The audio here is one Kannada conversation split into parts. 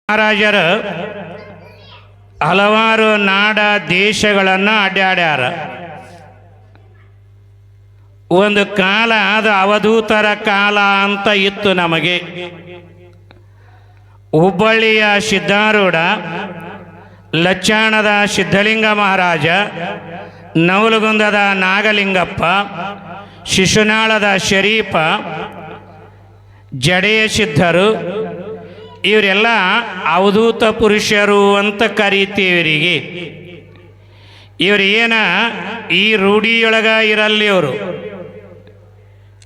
ಮಹಾರಾಜರು ಹಲವಾರು ನಾಡ ದೇಶಗಳನ್ನು ಅಡ್ಡಾಡ್ಯಾರ. ಒಂದು ಕಾಲ ಅದು ಅವಧೂತರ ಕಾಲ ಅಂತ ಇತ್ತು ನಮಗೆ. ಹುಬ್ಬಳ್ಳಿಯ ಸಿದ್ಧಾರೂಢ, ಲಚ್ಚಾಣದ ಸಿದ್ಧಲಿಂಗ ಮಹಾರಾಜ, ನವಲಗುಂದದ ನಾಗಲಿಂಗಪ್ಪ, ಶಿಶುನಾಳದ ಶರೀಫ, ಜಡೆಯ ಸಿದ್ಧರು, ಇವರೆಲ್ಲ ಅವಧೂತ ಪುರುಷರು ಅಂತ ಕರೀತೀವರಿಗೆ. ಇವರು ಈ ರೂಢಿಯೊಳಗ ಇರಲ್ಲ. ಇವರು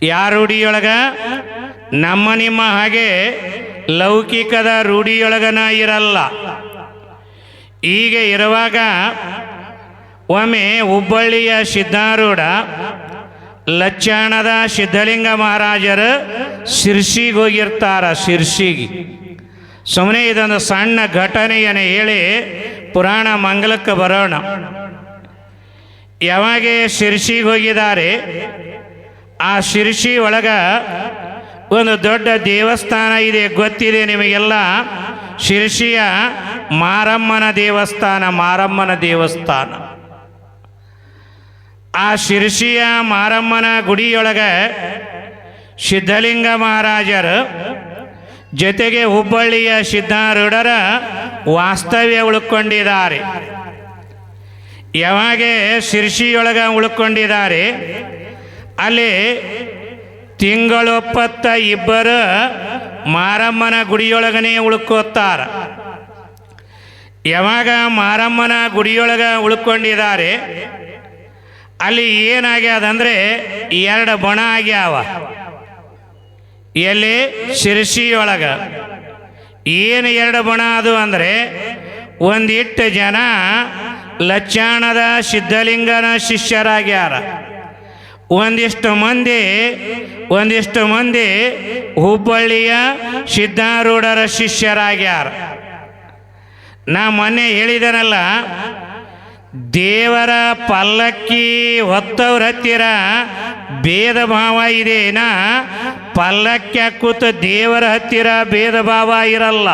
ಯಾವ ರೂಢಿಯೊಳಗ? ನಮ್ಮ ನಿಮ್ಮ ಹಾಗೆ ಲೌಕಿಕದ ರೂಢಿಯೊಳಗನ ಇರಲ್ಲ. ಹೀಗೆ ಇರುವಾಗ ಒಮ್ಮೆ ಹುಬ್ಬಳ್ಳಿಯ ಸಿದ್ಧಾರೂಢ, ಲಚ್ಚಾಣದ ಸಿದ್ಧಲಿಂಗ ಮಹಾರಾಜರು ಶಿರ್ಸಿಗೆ ಹೋಗಿರ್ತಾರ. ಶಿರ್ಸಿಗೆ ಸುಮ್ಮನೆ ಇದೊಂದು ಸಣ್ಣ ಘಟನೆಯನ್ನು ಹೇಳಿ ಪುರಾಣ ಮಂಗಲಕ್ಕೆ ಬರೋಣ. ಯಾವಾಗ ಶಿರ್ಸಿಗೆ ಹೋಗಿದ್ದಾರೆ, ಆ ಶಿರ್ಸಿ ಒಳಗ ಒಂದು ದೊಡ್ಡ ದೇವಸ್ಥಾನ ಇದೆ, ಗೊತ್ತಿದೆ ನಿಮಗೆಲ್ಲ. ಶಿರ್ಸಿಯ ಮಾರಮ್ಮನ ದೇವಸ್ಥಾನ. ಮಾರಮ್ಮನ ದೇವಸ್ಥಾನ. ಆ ಶಿರ್ಸಿಯ ಮಾರಮ್ಮನ ಗುಡಿಯೊಳಗೆ ಸಿದ್ಧಲಿಂಗ ಮಹಾರಾಜರು ಜೊತೆಗೆ ಹುಬ್ಬಳ್ಳಿಯ ಸಿದ್ಧಾರೂಢರ ವಾಸ್ತವ್ಯ ಉಳ್ಕೊಂಡಿದ್ದಾರೆ. ಯಾವಾಗ ಶಿರ್ಸಿಯೊಳಗೆ ಉಳ್ಕೊಂಡಿದ್ದಾರೆ, ಅಲ್ಲಿ ತಿಂಗಳೊಪ್ಪತ್ತ ಇಬ್ಬರು ಮಾರಮ್ಮನ ಗುಡಿಯೊಳಗನೆ ಉಳ್ಕೋತಾರ. ಯಾವಾಗ ಮಾರಮ್ಮನ ಗುಡಿಯೊಳಗೆ ಉಳ್ಕೊಂಡಿದ್ದಾರೆ, ಅಲ್ಲಿ ಏನಾಗ್ಯದಂದ್ರೆ 2 ಬಣ ಆಗ್ಯಾವ. ಎಲ್ಲಿ? ಶಿರ್ಸಿಯೊಳಗ. ಏನು 2 ಬಣ ಅದು ಅಂದರೆ, ಒಂದಿಷ್ಟು ಜನ ಲಚ್ಚಾಣದ ಸಿದ್ಧಲಿಂಗನ ಶಿಷ್ಯರಾಗ್ಯಾರ, ಒಂದಿಷ್ಟು ಮಂದಿ ಹುಬ್ಬಳ್ಳಿಯ ಸಿದ್ಧಾರೂಢರ ಶಿಷ್ಯರಾಗ್ಯಾರ. ನಾ ಮೊನ್ನೆ ಹೇಳಿದನಲ್ಲ, ದೇವರ ಪಲ್ಲಕ್ಕಿ ಹೊತ್ತವ್ರ ಹತ್ತಿರ ಭೇದ ಭಾವ ಇದೆನಾ? ಪಲ್ಲಕ್ಕಿ ಕೂತ ದೇವರ ಹತ್ತಿರ ಭೇದ ಭಾವ ಇರಲ್ಲ.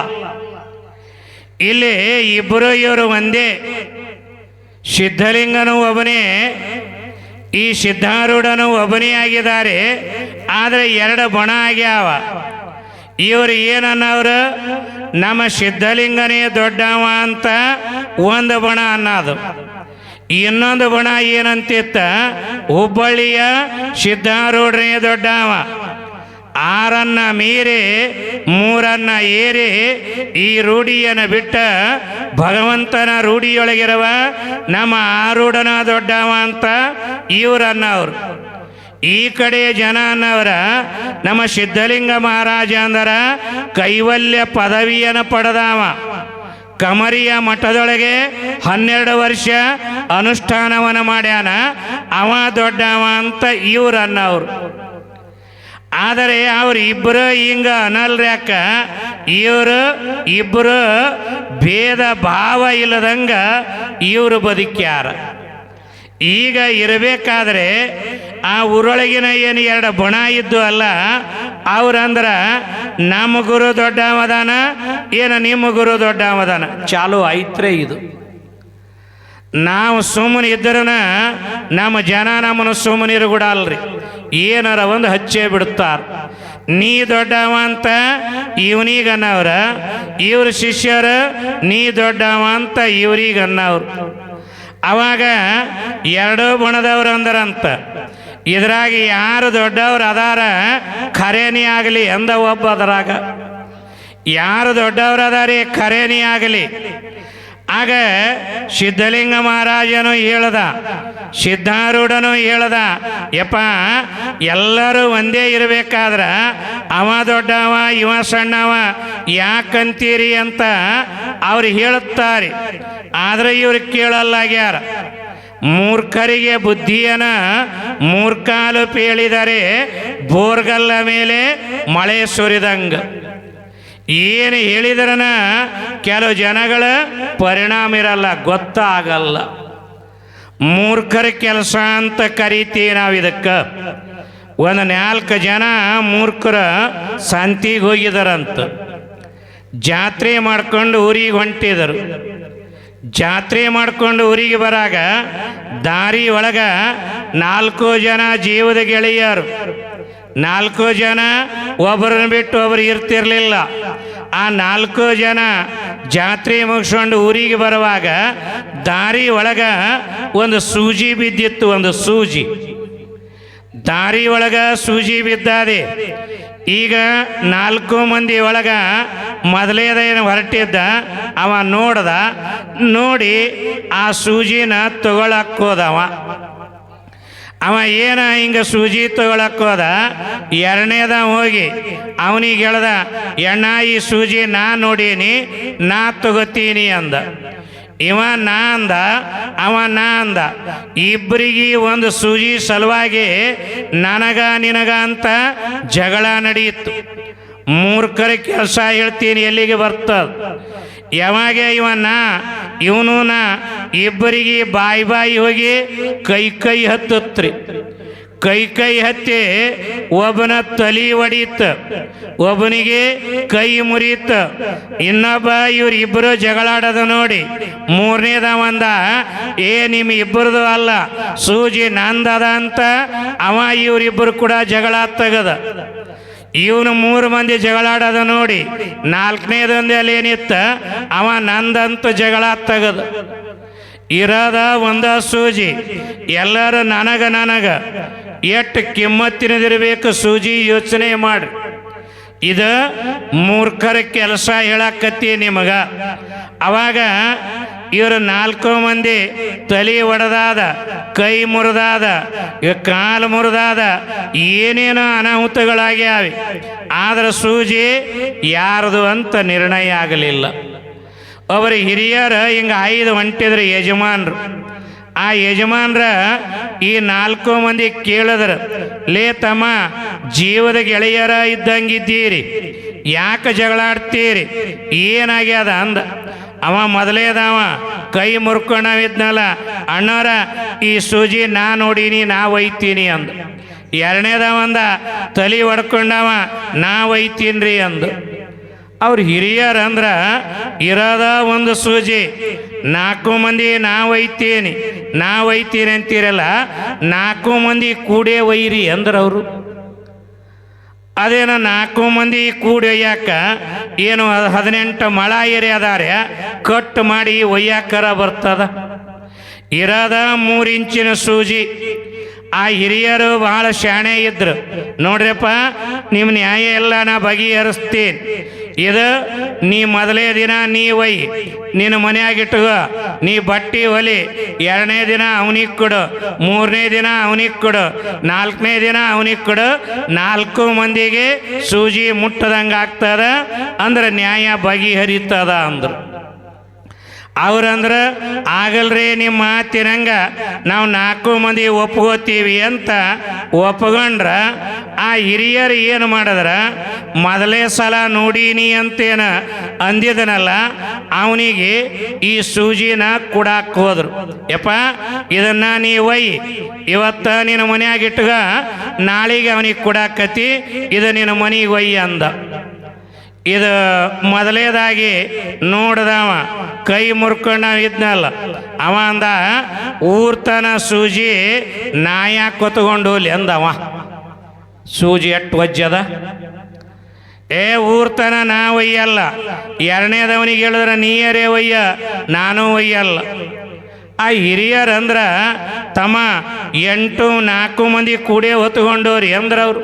ಇಲ್ಲಿ ಇವರು ಒಂದೇ. ಸಿದ್ಧಲಿಂಗನು ಒಬ್ಬನೇ, ಈ ಸಿದ್ಧಾರೂಢನು ಒಬ್ಬನೇ ಆಗಿದ್ದಾರೆ. ಆದರೆ 2 ಬಣ ಆಗ್ಯಾವ. ಇವರು ಏನನ್ನವರು? ನಮ್ಮ ಸಿದ್ಧಲಿಂಗನೇ ದೊಡ್ಡವ ಅಂತ ಒಂದು ಬಣ ಅನ್ನೋದು. ಇನ್ನೊಂದು ಬಣ ಏನಂತಿತ್ತ? ಹುಬ್ಬಳ್ಳಿಯ ಸಿದ್ಧಾರೂಢನೇ ದೊಡ್ಡವ. 6 ಮೀರಿ 3 ಏರಿ ಈ ರೂಢಿಯನ್ನು ಬಿಟ್ಟ ಭಗವಂತನ ರೂಢಿಯೊಳಗಿರುವ ನಮ್ಮ ಆರೂಢನ ದೊಡ್ಡವ ಅಂತ ಇವರನ್ನವರು. ಈ ಕಡೆ ಜನ ಅನ್ನವರ ನಮ್ಮ ಸಿದ್ಧಲಿಂಗ ಮಹಾರಾಜ ಅಂದರ ಕೈವಲ್ಯ ಪದವಿಯನ್ನು ಪಡೆದವ. ಕಮರಿಯ ಮಠದೊಳಗೆ 12 ವರ್ಷ ಅನುಷ್ಠಾನವನ್ನು ಮಾಡ್ಯಾನ. ಅವ ದೊಡ್ಡವ ಅಂತ ಇವರನ್ನವರು. ಆದರೆ ಅವರಿಬ್ಬರು ಹಿಂಗ ಅನಲ್ರ್ಯಾಕ, ಇಬ್ಬರು ಭೇದ ಭಾವ ಇಲ್ಲದಂಗ ಇವರು ಬದುಕ್ಯಾರ. ಈಗ ಇರಬೇಕಾದ್ರೆ ಆ ಊರೊಳಗಿನ ಏನು 2 ಬಣ ಇದ್ದು ಅಲ್ಲ, ಅವ್ರಂದ್ರ ನಮ್ಮ ಗುರು ದೊಡ್ಡವದಾನ, ನಿಮ್ಮ ಗುರು ದೊಡ್ಡವದಾನ. ಚಾಲು ಐತ್ರೆ ಇದು. ನಾವು ಸುಮ್ಮನೆ ಇದ್ದರೂ ನಮ್ಮ ಜನ ನಮ್ಮನ್ನು ಸುಮ್ಮನಿರು ಕೂಡ ಅಲ್ರಿ, ಏನಾರ ಒಂದು ಹಚ್ಚೇ ಬಿಡುತ್ತಾರೆ. ನೀ ದೊಡ್ಡವ ಅಂತ ಇವನಿಗನ್ನವ್ರ, ಇವ್ರ ಶಿಷ್ಯರು ನೀ ದೊಡ್ಡವ ಅಂತ ಇವ್ರಿಗನ್ನವ್ರು. ಅವಾಗ 2 ಬಣದವ್ರು ಅಂದರಂತ, ಇದ್ರಾಗ ಯಾರು ದೊಡ್ಡವ್ರು ಅದಾರ ಖರೇನಿ ಆಗಲಿ ಅಂದ ಒಬ್ಬ. ಅದರಾಗ ಯಾರು ದೊಡ್ಡವ್ರು ಅದಾರಿ ಖರೇನಿ ಆಗಲಿ. ಆಗ ಸಿದ್ಧಲಿಂಗ ಮಹಾರಾಜನು ಹೇಳ್ದ, ಸಿದ್ಧಾರೂಢನು ಹೇಳ್ದ, ಯಪ್ಪ ಎಲ್ಲರೂ ಒಂದೇ ಇರಬೇಕಾದ್ರ ಅವ ದೊಡ್ಡವ ಇವ ಸಣ್ಣವ ಯಾಕಂತೀರಿ ಅಂತ ಅವ್ರು ಹೇಳುತ್ತಾರೆ. ಆದರೆ ಇವ್ರು ಕೇಳಲ್ಲಾಗ್ಯಾರ. ಮೂರ್ಖರಿಗೆ ಬುದ್ಧಿಯನ್ನ ಮೂರ್ಖಾಲು ಪೇಳಿದರೆ ಬೋರ್ಗಲ್ಲ ಮೇಲೆ ಮಳೆ ಸುರಿದಂಗ. ಏನು ಹೇಳಿದ್ರನ ಕೆಲವು ಜನಗಳ ಪರಿಣಾಮ ಇರಲ್ಲ, ಗೊತ್ತಾಗಲ್ಲ. ಮೂರ್ಖರ ಕೆಲಸ ಅಂತ ಕರಿತೀವಿ ನಾವು ಇದಕ್ಕೆ. ಒಂದು 4 ಜನ ಮೂರ್ಖರ ಸಂತಿಗೆ ಹೋಗಿದಾರಂತ. ಜಾತ್ರೆ ಮಾಡ್ಕೊಂಡು ಊರಿಗೆ ಹೊಂಟಿದರು. ಜಾತ್ರೆ ಮಾಡ್ಕೊಂಡು ಊರಿಗೆ ಬರಾಗ ದಾರಿ ಒಳಗ 4 ಜನ ಜೀವದ ಗೆಳೆಯರು. 4 ಜನ ಒಬ್ಬರನ್ನ ಬಿಟ್ಟು ಒಬ್ಬರು ಇರ್ತಿರ್ಲಿಲ್ಲ. ಆ 4 ಜನ ಜಾತ್ರೆ ಮುಗಿಸ್ಕೊಂಡು ಊರಿಗೆ ಬರುವಾಗ ದಾರಿ ಒಳಗ ಒಂದು ಸೂಜಿ ಬಿದ್ದಿತ್ತು. ಒಂದು ಸೂಜಿ ದಾರಿ ಒಳಗ ಸೂಜಿ ಬಿದ್ದಾದೆ. ಈಗ 4 ಮಂದಿ ಒಳಗ ಮೊದಲೇದ ಏನು ಹೊರಟಿದ್ದ ಅವ ನೋಡ್ದ. ನೋಡಿ ಆ ಸೂಜಿನ ತಗೊಳಕ್ಕೋದವ. ಅವ ಏನ ಹಿಂಗೆ ಸೂಜಿ ತಗೊಳಕ್ಕೋದ. ಎರಡನೇದ ಹೋಗಿ ಅವನಿಗೆ ಹೇಳ್ದ, ಎಣ್ಣ ಈ ಸೂಜಿ ನಾ ನೋಡೀನಿ, ನಾ ತಗೋತೀನಿ ಅಂದ. ಇವ ನಾ ಅಂದ, ಅವ ನಾ ಅಂದ. ಇಬ್ಬರಿಗೆ ಒಂದು ಸೂಜಿ ಸಲುವಾಗಿ ನನಗ ನಿನಗ ಅಂತ ಜಗಳ ನಡೆಯಿತು. ಮೂರ್ಖರ ಕೆಲಸ ಹೇಳ್ತೀನಿ ಎಲ್ಲಿಗೆ ಬರ್ತದ. ಯಾವಾಗ ಇವನು ನಾ ಇಬ್ಬರಿಗೆ ಬಾಯಿ ಹೋಗಿ ಕೈ ಹತ್ತತ್ರಿ. ಕೈ ಹತ್ತಿ ಒಬ್ಬನ ತಲೆ ಒಡೀತ, ಒಬ್ಬನಿಗೆ ಕೈ ಮುರಿತ. ಇನ್ನೊಬ್ಬ ಇವ್ರಿಬ್ಬರು ಜಗಳಾಡೋದು ನೋಡಿ ಮೂರನೇದ ಒಂದ, ನಿಮ್ಮ ಇಬ್ಬರದು ಅಲ್ಲ ಸೂಜಿ ನಂದದ ಅಂತ ಅವ ಇವರಿಬ್ಬರು ಕೂಡ ಜಗಳ ತೆಗದ. ಇವನು 3 ಮಂದಿ ಜಗಳಾಡೋದು ನೋಡಿ 4ನೇದೊಂದೇ ಅಲ್ಲಿ ಏನಿತ್ತ, ಅವ ನಂದಂತ ಜಗಳ ತೆಗದ. ಇರದ ಒಂದ ಸೂಜಿ. ಎಲ್ಲರೂ ನನಗ ಎಷ್ಟು ಕಿಮ್ಮತ್ತಿನದಿರಬೇಕು ಸೂಜಿ ಯೋಚನೆ ಮಾಡಿ. ಇದು ಮೂರ್ಖರ ಕೆಲಸ ಹೇಳಕತ್ತಿ ನಿಮಗ. ಅವಾಗ ಇವರು 4 ಮಂದಿ ತಲೆ ಒಡೆದಾದ, ಕೈ ಮುರಿದಾದ, ಕಾಲು ಮುರಿದಾದ, ಏನೇನೋ ಅನಾಹುತಗಳಾಗ್ಯಾವೆ. ಆದ್ರೆ ಸೂಜಿ ಯಾರದು ಅಂತ ನಿರ್ಣಯ ಆಗಲಿಲ್ಲ. ಅವರ ಹಿರಿಯರು ಹಿಂಗೆ 5 ಹೊಂಟಿದ್ರು ಯಜಮಾನ್ರು. ಆ ಯಜಮಾನ್ರ ಈ 4 ಮಂದಿ ಕೇಳಿದ್ರು, ಲೇ ತಮ್ಮ, ಜೀವದ ಗೆಳೆಯರ ಇದ್ದಂಗಿದ್ದೀರಿ, ಯಾಕೆ ಜಗಳಾಡ್ತೀರಿ, ಏನಾಗ್ಯದ ಅಂದ. ಅವ ಮೊದಲೇದವ ಕೈ ಮುರ್ಕೊಂಡವಿದ್ನಲ್ಲ, ಅಣ್ಣವ್ರ ಈ ಸೂಜಿ ನಾ ನೋಡೀನಿ, ನಾ ಒಯ್ತೀನಿ ಅಂದ. ಎರಡನೇದವಂದ ತಲೆ ಹೊಡ್ಕೊಂಡವ, ನಾ ಒಯ್ತೀನ್ರಿ ಅಂದು. ಅವ್ರು ಹಿರಿಯರಂದ್ರೆ ಇರೋದ ಒಂದು ಸೂಜಿ, 4 ಮಂದಿ ನಾ ಒಯ್ತೀನಿ ಅಂತೀರಲ್ಲ, 4 ಮಂದಿ ಕೂಡೇ ಒಯ್ಯಿರಿ ಅಂದ್ರೆ ಅವರು. ಅದೇನೋ 4 ಮಂದಿ ಕೂಡಿ ಒಯ್ಯಾಕ ಏನು 18 ಮೊಳ ಏರಿ ಅದಾರೆ, ಕಟ್ ಮಾಡಿ ಒಯ್ಯಾಕರ ಬರ್ತದ. ಇರೋದ 3 ಇಂಚಿನ ಸೂಜಿ. ಆ ಹಿರಿಯರು ಬಹಳ ಶಾಣೆ ಇದ್ರು. ನೋಡ್ರಪ್ಪ, ನಿಮ್ಮ ನ್ಯಾಯ ಎಲ್ಲ ನಾ ಬಗೆಹರಿಸ್ತೀನಿ. ಇದು ನೀ ಮೊದಲೇ ದಿನ ನೀ ಒಯ್ಯಿ, ನಿನ್ನ ಮನೆಯಾಗಿಟ್ಟುಗ, ನೀ ಬಟ್ಟೆ ಹೊಲಿ. 2ನೇ ದಿನ ಅವನಿಗೆ ಕೊಡು, 3ನೇ ದಿನ ಅವನಿಗೆ ಕೊಡು, 4ನೇ ದಿನ ಅವನಿಗೆ ಕೊಡು. 4 ಮಂದಿಗೆ ಸೂಜಿ ಮುಟ್ಟದಂಗೆ ಆಗ್ತದ ಅಂದ್ರೆ ನ್ಯಾಯ ಬಗೆಹರಿತದ ಅಂದರು. ಅವ್ರಂದ್ರೆ ಆಗಲ್ರಿ, ನಿಮ್ಮ ಮಾತಿನಂಗ ನಾವು 4 ಮಂದಿ ಒಪ್ಕೋತೀವಿ ಅಂತ ಒಪ್ಕೊಂಡ್ರ ಆ ಹಿರಿಯರು ಏನು ಮಾಡಿದ್ರ, ಮೊದಲೇ ಸಲ ನೋಡೀನಿ ಅಂತೇನ ಅಂದಿದನಲ್ಲ ಅವನಿಗೆ ಈ ಸೂಜಿನ ಕೊಡಾಕ್ ಹೋದ್ರು. ಯಪ್ಪ, ಇದನ್ನ ನೀ ಒಯ್ಯಿ, ಇವತ್ತ ನಿನ್ನ ಮನೆಯಾಗಿಟ್ಟುಗ, ನಾಳೆಗೆ ಅವನಿಗೆ ಕೊಡಾಕತಿ, ಇದು ನಿನ್ನ ಮನೆಗೆ ಒಯ್ಯಿ ಅಂದ. ಇದು ಮೊದಲೇದಾಗಿ ನೋಡ್ದವ ಕೈ ಮುರ್ಕೊಂಡವಿದ್ನಲ್ಲ, ಅವ ಅಂದ, ಊರ್ತನ ಸೂಜಿ ನಾಯ ಕೊತ್ಕೊಂಡು ಹೋಲಿ ಅಂದವ. ಸೂಜಿ ಎಷ್ಟು ವಜ್ಜದ, ಊರ್ತನ ನಾ ಒಯ್ಯಲ್ಲ. 2ನೇದವನಿಗೆ ಹೇಳಿದ್ರೆ ನೀಯರೇ ಒಯ್ಯ, ನಾನು ಒಯ್ಯಲ್ಲ. ಆ ಹಿರಿಯರಂದ್ರ, ತಮ್ಮ 4 ಮಂದಿ ಕೂಡೇ ಹೊತ್ಕೊಂಡವ್ರಿ ಅಂದ್ರವ್ರು.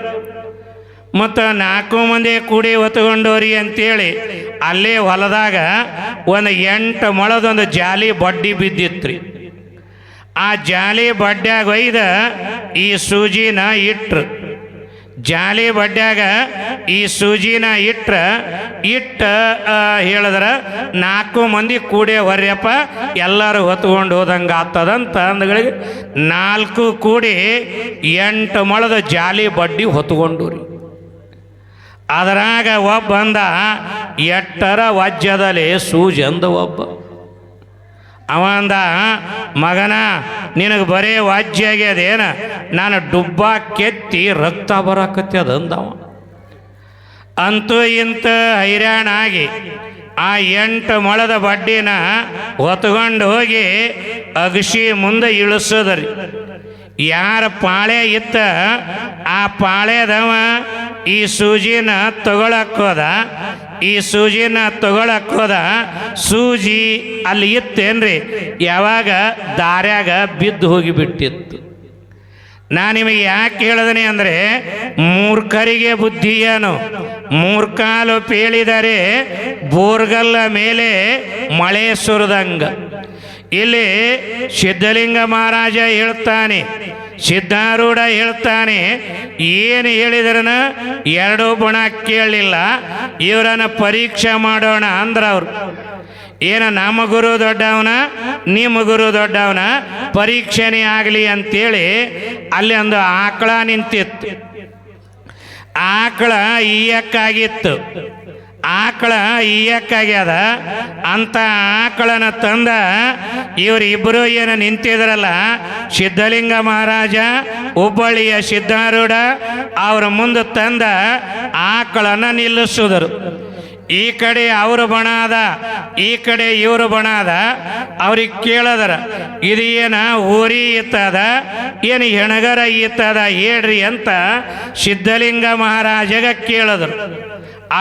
ಮತ್ತು 4 ಮಂದಿ ಕೂಡಿ ಹೊತ್ಕೊಂಡವ್ರಿ ಅಂತೇಳಿ ಅಲ್ಲೇ ಹೊಲದಾಗ ಒಂದು 8 ಮೊಳದೊಂದು ಜಾಲಿ ಬಡ್ಡಿ ಬಿದ್ದಿತ್ರಿ. ಆ ಜಾಲಿ ಬಡ್ಡ್ಯಾಗ ಒಯ್ದ ಈ ಸೂಜಿನ ಇಟ್ರು. ಜಾಲಿ ಬಡ್ಡ್ಯಾಗ ಈ ಸೂಜಿನ ಇಟ್ಟು ಹೇಳಿದ್ರೆ 4 ಮಂದಿ ಕೂಡೇ ಹೊರ್ಯಪ್ಪ, ಎಲ್ಲರೂ ಹೊತ್ಕೊಂಡು ಹೋದಂಗೆ ಆಗ್ತದಂತ ಅಂದಗಳಿಗೆ 4 ಕೂಡಿ 8 ಮೊಳದ ಜಾಲಿ ಬಡ್ಡಿ ಹೊತ್ಕೊಂಡು ರೀ. ಅದರಾಗ ಒಬ್ಬ ಅಂದ, ಎಟ್ಟರ ವಜ್ಜದಲ್ಲಿ ಸೂಜಿ ಅಂದ ಒಬ್ಬ. ಅವ ಅಂದ, ಮಗನ ನಿನಗೆ ಬರೇ ವಾಜ್ಯ ಆಗ್ಯದೇನ, ನಾನು ಡುಬ್ಬ ಕೆತ್ತಿ ರಕ್ತ ಬರಾಕತ್ತಿ ಅದಂದವ. ಅಂತೂ ಇಂಥ ಹೈರಾಣಾಗಿ ಆ 8 ಮೊಳದ ಬಡ್ಡಿನ ಹೊತ್ಕೊಂಡು ಹೋಗಿ ಅಗಸಿ ಮುಂದೆ ಇಳಿಸೋದ್ರಿ. ಯಾರ ಪಾಳೆ ಇತ್ತ ಆ ಪಾಳೆದವ ಈ ಸೂಜಿನ ತಗೊಳಕ್ಕೋದ. ಈ ಸೂಜಿನ ತಗೊಳಕ್ಕೋದ. ಸೂಜಿ ಅಲ್ಲಿ ಇತ್ತೇನ್ರಿ, ಯಾವಾಗ ದಾರ್ಯಾಗ ಬಿದ್ದು ಹೋಗಿಬಿಟ್ಟಿತ್ತು. ನಾನು ನಿಮಗೆ ಯಾಕೆ ಹೇಳಿದನೆ ಅಂದರೆ, ಮೂರ್ಖರಿಗೆ ಬುದ್ಧಿ ಏನು, ಮೂರ್ಖಾಲು ಪೇಳಿದರೆ ಬೋರ್ಗಲ್ಲ ಮೇಲೆ ಮಳೆ ಸುರಿದಂಗ. ಇಲ್ಲಿ ಸಿದ್ಧಲಿಂಗ ಮಹಾರಾಜ ಹೇಳ್ತಾನೆ, ಸಿದ್ಧಾರೂಢ ಹೇಳ್ತಾನೆ, ಏನು ಹೇಳಿದ್ರನ 2 ಬಣ ಕೇಳಲಿಲ್ಲ. ಇವರನ್ನು ಪರೀಕ್ಷೆ ಮಾಡೋಣ ಅಂದ್ರೆ ಅವರು ಏನ ನಮ್ಮ ಗುರು ದೊಡ್ಡವನ ನಿಮ್ಮ ಗುರು ದೊಡ್ಡವನ ಪರೀಕ್ಷೆನೇ ಆಗಲಿ ಅಂತೇಳಿ ಅಲ್ಲಿ ಒಂದು ಆಕಳ ನಿಂತಿತ್ತು. ಆಕಳ ಈಯಕ್ಕಾಗಿತ್ತು. ಆಕಳ ಈಯಕ್ಕಾಗ್ಯದ ಅಂತ ಆಕಳನ ತಂದ ಇವರಿಬ್ಬರು ಏನು ನಿಂತಿದ್ರಲ್ಲ, ಸಿದ್ಧಲಿಂಗ ಮಹಾರಾಜ ಹುಬ್ಬಳ್ಳಿಯ ಸಿದ್ಧಾರೂಢ ಅವ್ರ ಮುಂದೆ ತಂದ ಆಕಳನ್ನು ನಿಲ್ಲಿಸಿದರು. ಈ ಕಡೆ ಅವರು ಬಣ ಅದ, ಈ ಕಡೆ ಇವರು ಬಣ ಅದ. ಅವ್ರಿಗೆ ಕೇಳದರ, ಇದು ಏನ ಊರಿ ಇತ್ತದ ಏನು ಹೆಣಗರ ಇತ್ತದ ಹೇಳ್ರಿ ಅಂತ ಸಿದ್ಧಲಿಂಗ ಮಹಾರಾಜಗ ಕೇಳಿದ್ರು.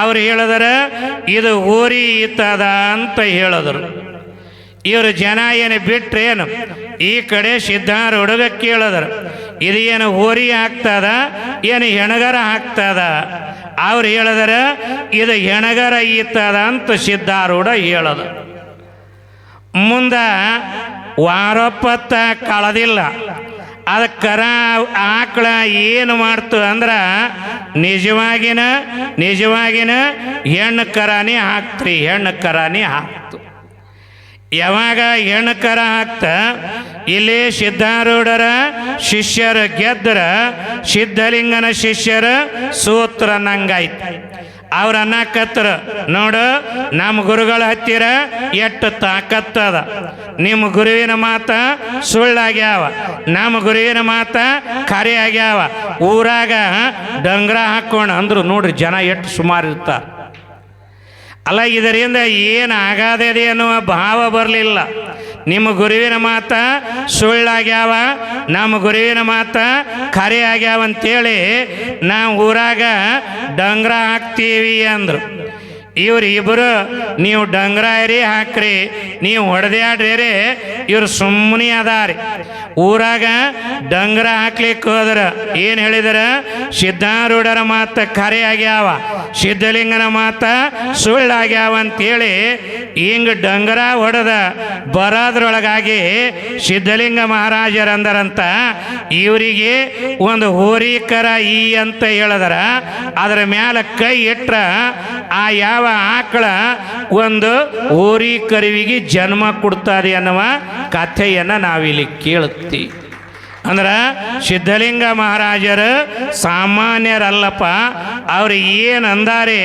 ಅವ್ರು ಹೇಳಿದ್ರ ಇದು ಊರಿ ಇತ್ತದ ಅಂತ ಹೇಳಿದ್ರು. ಇವರು ಜನ ಏನು ಬಿಟ್ರೇನು ಈ ಕಡೆ ಸಿದ್ಧಾರೂಢಗ ಕೇಳಿದ್ರು, ಇದು ಏನು ಊರಿ ಆಗ್ತದ ಏನು ಹೆಣಗರ ಆಗ್ತದ? ಅವ್ರು ಹೇಳಿದ್ರ ಇದು ಹೆಣಗರ ಇತ್ತದ ಅಂತ ಸಿದ್ಧಾರೂಢ ಹೇಳದ. ಮುಂದೆ ವಾರೊಪ್ಪತ್ತ ಕಳೆದಿಲ್ಲ. ಅದು ಕರ ಆಕಳ ಏನು ಮಾಡ್ತು ಅಂದ್ರೆ ನಿಜವಾಗಿನ ಹೆಣ್ಣು ಕರಾನೇ ಹಾಕ್ತ್ರಿ, ಹೆಣ್ಣು ಕರಾನೇ ಹಾಕ್ತು. ಯಾವಾಗ ಹೆಣ್ಣು ಕರ ಹಾಕ್ತ ಇಲ್ಲಿ ಸಿದ್ಧಾರೂಢರ ಶಿಷ್ಯರು ಗೆದ್ದರ, ಸಿದ್ಧಲಿಂಗನ ಶಿಷ್ಯರ ಸೂತ್ರ ನಂಗಾಯ್ತು. ಅವ್ರ ಅನ್ನಕತ್ತರ, ನೋಡು ನಮ್ಮ ಗುರುಗಳ ಹತ್ತಿರ ಎಷ್ಟು ತಾಕತ್ತದ, ನಿಮ್ಮ ಗುರುವಿನ ಮಾತ ಸುಳ್ಳಾಗ್ಯಾವ, ನಮ್ಮ ಗುರುವಿನ ಮಾತ ಖರೆ ಆಗ್ಯಾವ, ಊರಾಗ ಡಂಗ್ರ ಹಾಕೋಣ ಅಂದ್ರು. ನೋಡ್ರಿ ಜನ ಎಷ್ಟು ಸುಮಾರು ಇರ್ತಾರೆ. ಅಲ್ಲ, ಇದರಿಂದ ಏನು ಆಗದೆ ಅನ್ನುವ ಭಾವ ಬರಲಿಲ್ಲ. ನಿಮ್ಮ ಗುರುವಿನ ಮಾತ ಸುಳ್ಳಾಗ್ಯಾವ, ನಮ್ಮ ಗುರುವಿನ ಮಾತ ಖರೆ ಆಗ್ಯಾವ ಅಂತೇಳಿ ನಾವು ಊರಾಗ ಡಂಗ್ರ ಹಾಕ್ತೀವಿ ಅಂದರು. ಇವರಿಬ್ಬರು ನೀವು ಡಂಗ್ರಾಯರಿ ಹಾಕ್ರಿ, ನೀವು ಹೊಡೆದಾಡ್ರಿ, ಇವ್ರು ಸುಮ್ಮನೆ ಅದಾರಿ. ಊರಾಗ ಡಂಗ್ರ ಹಾಕ್ಲಿಕ್ಕೆ ಹೋದ್ರ ಏನು ಹೇಳಿದ್ರ, ಸಿದ್ಧಾರೂಢರ ಮಾತ ಖರೆ ಆಗ್ಯಾವ, ಸಿದ್ಧಲಿಂಗನ ಮಾತ ಸುಳ್ಳಾಗ್ಯಾವ ಅಂತೇಳಿ ಹಿಂಗೆ ಡಂಗರ ಹೊಡೆದ ಬರೋದ್ರೊಳಗಾಗಿ ಸಿದ್ಧಲಿಂಗ ಮಹಾರಾಜರಂದರಂತ ಇವರಿಗೆ ಒಂದು ಹೋರಿಕರ ಈ ಅಂತ ಹೇಳಿದ್ರ, ಅದರ ಮ್ಯಾಲ ಕೈ ಇಟ್ರ ಆ ಯಾವ ಆಕಳ ಒಂದು ಹೋರಿ ಕರುವಿಗೆ ಜನ್ಮ ಕೊಡ್ತದೆ ಅನ್ನುವ ಕಥೆಯನ್ನು ನಾವಿಲ್ಲಿ ಕೇಳುತ್ತೀವಿ. ಅಂದ್ರೆ ಸಿದ್ಧಲಿಂಗ ಮಹಾರಾಜರು ಸಾಮಾನ್ಯರಲ್ಲಪ್ಪ. ಅವರು ಏನು ಅಂದಾರೆ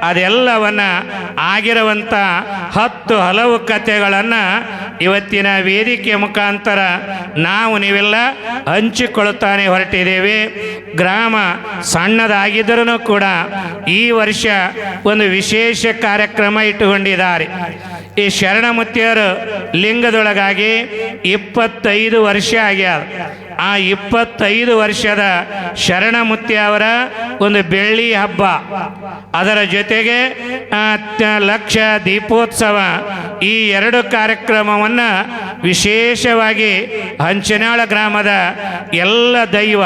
ಅದೆಲ್ಲವನ್ನ ಆಗಿರುವಂಥ 10 ಹಲವು ಕಥೆಗಳನ್ನು ಇವತ್ತಿನ ವೇದಿಕೆ ಮುಖಾಂತರ ನಾವು ನೀವೆಲ್ಲ ಹಂಚಿಕೊಳ್ತಾನೆ ಹೊರಟಿದ್ದೇವೆ. ಗ್ರಾಮ ಸಣ್ಣದಾಗಿದ್ದರೂ ಕೂಡ ಈ ವರ್ಷ ಒಂದು ವಿಶೇಷ ಕಾರ್ಯಕ್ರಮ ಇಟ್ಟುಕೊಂಡಿದ್ದಾರೆ. ಈ ಶರಣಮುತ್ತಿಯರು ಲಿಂಗದೊಳಗಾಗಿ 25 ವರ್ಷ ಆಗ್ಯಾದ. ಆ 25 ವರ್ಷದ ಶರಣಮುತ್ತಿ ಅವರ ಒಂದು ಬೆಳ್ಳಿ ಹಬ್ಬ, ಅದರ ಜೊತೆಗೆ ಲಕ್ಷ ದೀಪೋತ್ಸವ, ಈ 2 ಕಾರ್ಯಕ್ರಮವನ್ನು ವಿಶೇಷವಾಗಿ ಹಂಚನಾಳ ಗ್ರಾಮದ ಎಲ್ಲ ದೈವ,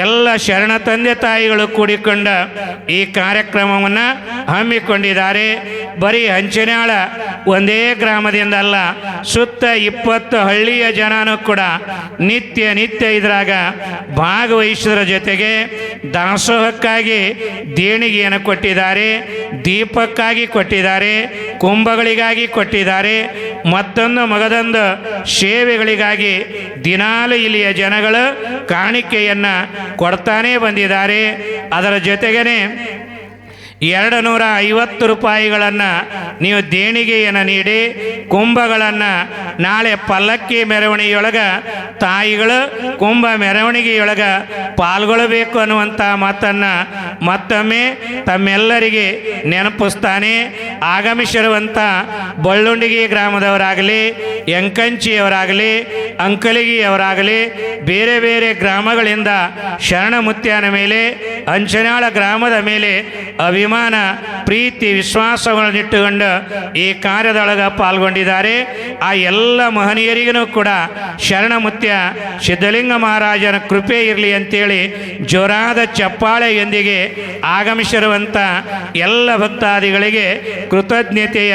ಎಲ್ಲ ಶರಣ ತಂದೆ ತಾಯಿಗಳು ಕೂಡಿಕೊಂಡ ಈ ಕಾರ್ಯಕ್ರಮವನ್ನು ಹಮ್ಮಿಕೊಂಡಿದ್ದಾರೆ. ಬರೀ ಹಂಚನಾಳ ಒಂದೇ ಗ್ರಾಮದಿಂದ ಅಲ್ಲ, ಸುತ್ತ 20 ಹಳ್ಳಿಯ ಜನನೂ ಕೂಡ ನಿತ್ಯ ಇದ್ರಾಗ ಭಾಗವಹಿಸೋದ್ರ ಜೊತೆಗೆ ದಾಸೋಹಕ್ಕಾಗಿ ದೇಣಿಗೆಯನ್ನು ಕೊಟ್ಟಿದ್ದಾರೆ, ದೀಪಕ್ಕಾಗಿ ಕೊಟ್ಟಿದ್ದಾರೆ, ಕುಂಭಗಳಿಗಾಗಿ ಕೊಟ್ಟಿದ್ದಾರೆ, ಮತ್ತೊಂದು ಮಗದೊಂದು ಸೇವೆಗಳಿಗಾಗಿ ದಿನಾಲು ಇಲ್ಲಿಯ ಜನಗಳು ಕಾಣಿಕೆಯನ್ನು ಕೊಡ್ತಾನೇ ಬಂದಿದ್ದಾರೆ. ಅದರ ಜೊತೆಗೇ 250 ರೂಪಾಯಿಗಳನ್ನು ನೀವು ದೇಣಿಗೆಯನ್ನು ನೀಡಿ ಕುಂಭಗಳನ್ನು ನಾಳೆ ಪಲ್ಲಕ್ಕಿ ಮೆರವಣಿಗೆಯೊಳಗೆ ತಾಯಿಗಳು ಕುಂಭ ಮೆರವಣಿಗೆಯೊಳಗೆ ಪಾಲ್ಗೊಳ್ಳಬೇಕು ಅನ್ನುವಂಥ ಮಾತನ್ನು ಮತ್ತೊಮ್ಮೆ ತಮ್ಮೆಲ್ಲರಿಗೆ ನೆನಪಿಸ್ತಾನೆ. ಆಗಮಿಸಿರುವಂಥ ಬಳ್ಳುಂಡಿಗೆ ಗ್ರಾಮದವರಾಗಲಿ, ಎಂಕಂಚಿಯವರಾಗಲಿ, ಅಂಕಲಿಗಿಯವರಾಗಲಿ, ಬೇರೆ ಬೇರೆ ಗ್ರಾಮಗಳಿಂದ ಶರಣಮುತ್ಯನ ಮೇಲೆ, ಅಂಚನಾಳ ಗ್ರಾಮದ ಮೇಲೆ ಅಭಿಮಾನ, ಪ್ರೀತಿ, ವಿಶ್ವಾಸಗಳನ್ನಿಟ್ಟುಕೊಂಡು ಈ ಕಾರ್ಯದೊಳಗೆ ಪಾಲ್ಗೊಂಡಿದ್ದಾರೆ. ಆ ಎಲ್ಲ ಮಹನೀಯರಿಗೂ ಕೂಡ ಶರಣಮುತ್ಯ ಸಿದ್ಧಲಿಂಗ ಮಹಾರಾಜನ ಕೃಪೆ ಇರಲಿ ಅಂತೇಳಿ ಜೋರಾದ ಚಪ್ಪಾಳೆಯೊಂದಿಗೆ ಆಗಮಿಸಿರುವಂಥ ಎಲ್ಲ ಭಕ್ತಾದಿಗಳಿಗೆ ಕೃತಜ್ಞತೆಯ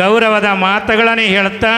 ಗೌರವದ ಮಾತುಗಳನ್ನು ಹೇಳುತ್ತಾ